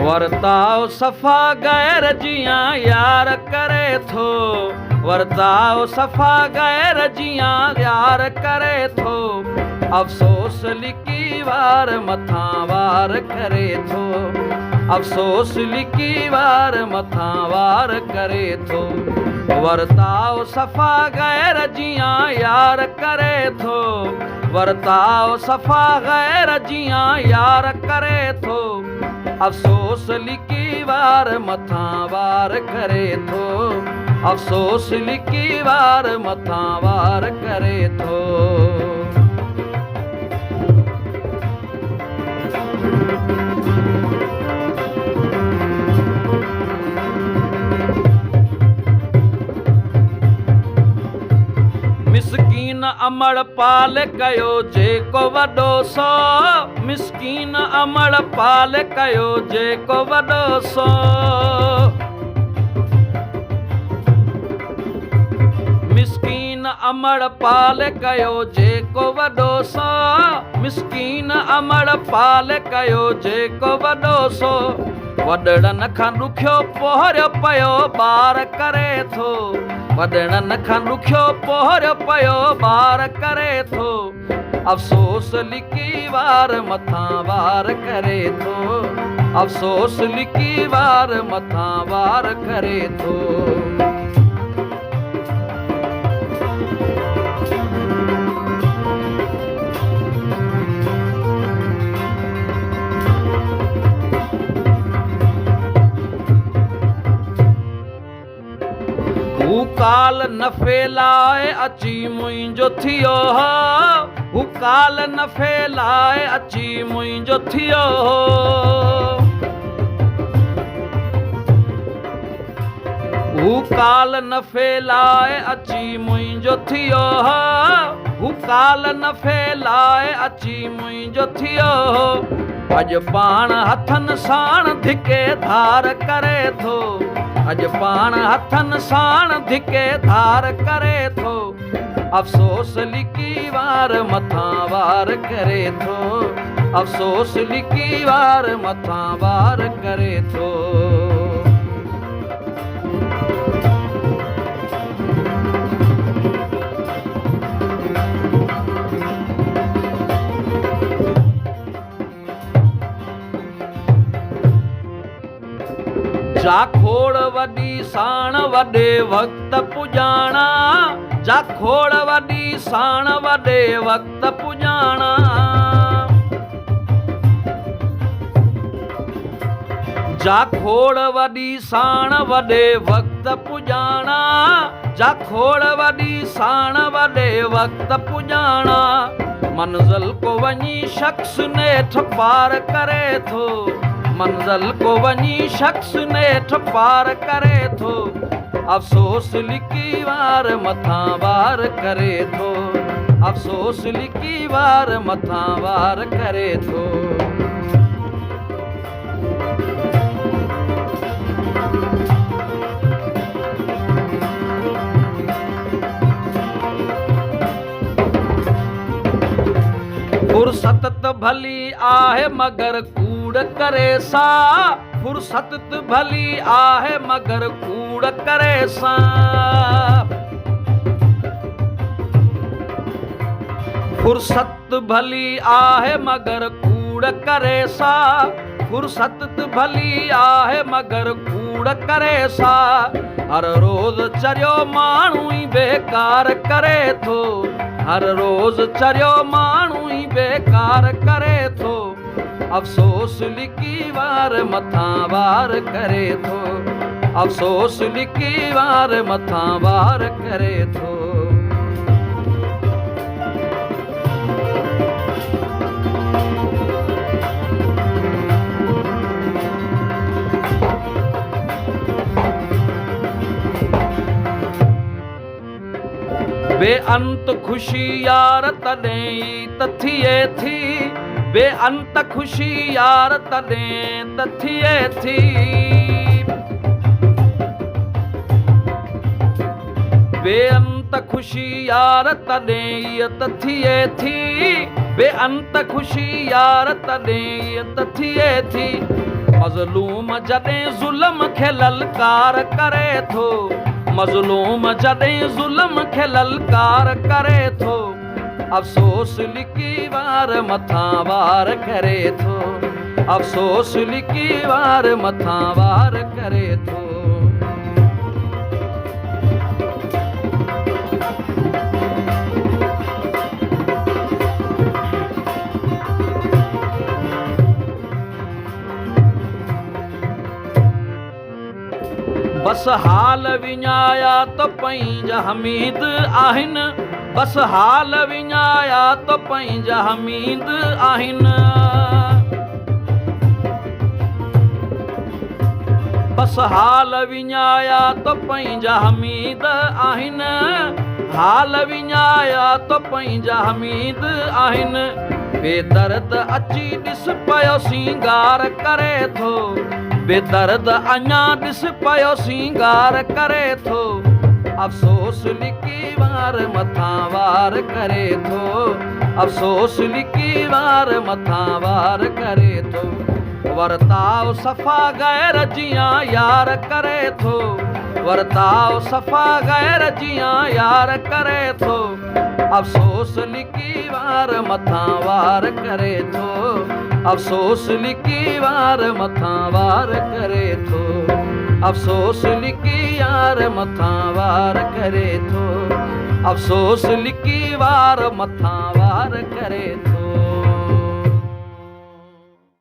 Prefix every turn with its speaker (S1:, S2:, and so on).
S1: वर्ताओ सफ़ा गैर जियां यार करे थो, वर्ताओ सफ़ा गैर जियां यार करे थो। अफ़सोस लिकी वार मथां वार करे थो, अफ़सोस लिकी वार मथां वार करे थो। वर्ताओ सफ़ा गैर जियां यार करे थो, वर्ताओ सफ़ा गैर जियां यार करे थो। अफ़सोस लिकी वार मथां वार करे थो, अफ़सोस लिकी वार मथां वार करे थो। मिसकीन अमड़ पाल कयो जेको वॾो सो, मिसकीन अमड़ पाल कयो जेको वॾो सो। मिसकीन अमड़ पाल कयो जेको वॾो सो, मिसकीन अमड़ पाल कयो जेको वॾो सो। वॾड़नि खां ॾुखियो पोहरियो पयो ॿार करे थो, वॾड़नि खां ॾुखियो पोहरियो पयो ॿार करे थो। अफ़सोस लिकी वार मथां वार करे थो, अफ़सोस लिकी वार मथां वार करे थो। हू काल न फैलाए अची मुंहिंजो थियो हो, हू काल न फैलाए अची मुंहिंजो थियो हो। हू काल न फैलाए अची मुंहिंजो थियो हो, हू काल न फैलाए अची मुंहिंजो थियो हो। अॼु पाण हथनि साण धिके धार करे थो, अॼु पाण हथनि साण धिके धार करे थो। अफ़सोस लिकी वार मथां वार करे थो, अफ़सोस लिकी वार मथां वार करे थो। जा खोड़ वॾी साण वॾे वक़्त पुॼाणा, जा खोड़ वॾी साण वॾे वक़्त पुॼाणा। जा खोड़ वॾी साण वॾे वक़्त पुॼाणा, जा खोड़ वॾी साण वॾे वक़्त पुॼाणा। मंज़िल को वञी शख़्स नेठ पार करे थो, मंज़िल को वञी शख़्स नेठ पार करे थो। अफ़सोस लिकी वार मथां वार करे थो, अफ़सोस लिकी वार मथां वार करे थो। फुर्सत त भली आहे मगर कूड़ करे सा, फुर्सत त भली आहे मगर कूड़ करे सा। फुर्सत भली आहे मगर कूड़ करे सा, फुर्सत त भली आहे मगर कूड़ करे सा। हर रोज़ चरियो माण्हू ई बेकार करे थो, हर रोज़ चरियो माण्हू ई बेकार करे थो। अफ़सोस लिकी वार मथां वार करे थो, अफ़सोस लिकी वार मथां वार करे थो। बेअंत खुशी यार तॾहिं त थिए थी, बेअंत खुशी यार तॾहिं त थिए थी। बेअंत खुशी यार तॾहिं त थिए थी, बेअंत खुशी यार तॾहिं त थिए थी। मज़लूम जॾहिं ज़ुल्म खे ललकार करे थो, मज़लूम जॾहिं ज़ुल्म खे ललकार करे थो, अफ़सोस लिकी वार मथां वार करे थो, अफ़सोस लिकी वार मथां वार करे थो। बस हाल विञाया त पंहिंजा हमीद आहिनि, बस हाल विञाया त पंहिंजा हमीद आहिनि, बस हाल विञाया त पंहिंजा हमीद आहिनि, हाल विञाया त पंहिंजा हमीद आहिनि। बेदर्द अची ॾिस पियो सींगार करे थो, बेदर्द अञा ॾिस पियो सींगार करे थो, अफ़सोस लिकी वार मथां वार करे थो, अफ़सोस लिकी वार मथां वार करे थो। वर्ताव सफ़ा गैर जियां यार करे थो, वर्ताव सफ़ा गैर जियां यार करे थो, अफ़सोस लिकी वार मथां वार करे थो, अफ़सोस लिकी वार मथां वार करे थो, अफ़सोस लिकी यार मथां वार करे थो, अफ़सोस लिकी वार मथां वार करे थो।